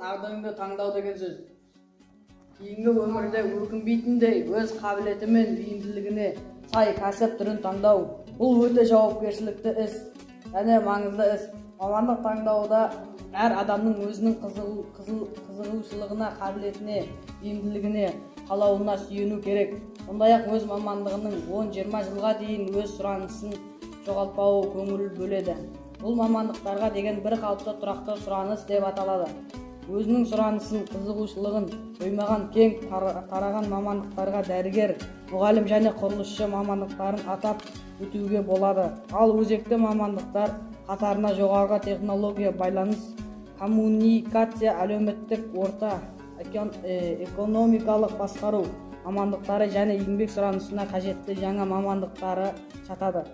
Тағдырыңды таңдау деген сөз. Кейінгі өмірде өкінбейтіндей өз қабілеті мен бейімділігіне сай кәсіп түрін таңдау. Бұл өте жауапкершілікті іс және маңызды іс. Мамандық таңдауда әр адамның өзінің қызығушылығына, қабілетіне, бейімділігіне, қалауына сүйену керек. Сондай-ақ өз мамандығының 10-20 жылға дейін өз сұранысын жоғалтпауы көңіл бөледі. Бұл мамандықтарға деген бір қалыпты тұрақты сұраныс деп аталады. Өзінің сұранысын, қызығушылығын қоймаған кең тараған мамандықтарға дәрігер, мұғалім және құрылысшы мамандықтарын атап өтуге болады. Ал өзекті мамандықтар қатарына жоғарғы технология, байланыс, коммуникация, әлеуметтік орта, экономикалық басқару мамандықтары және еңбек сұранысына қажетті жаңа мамандықтары жатады.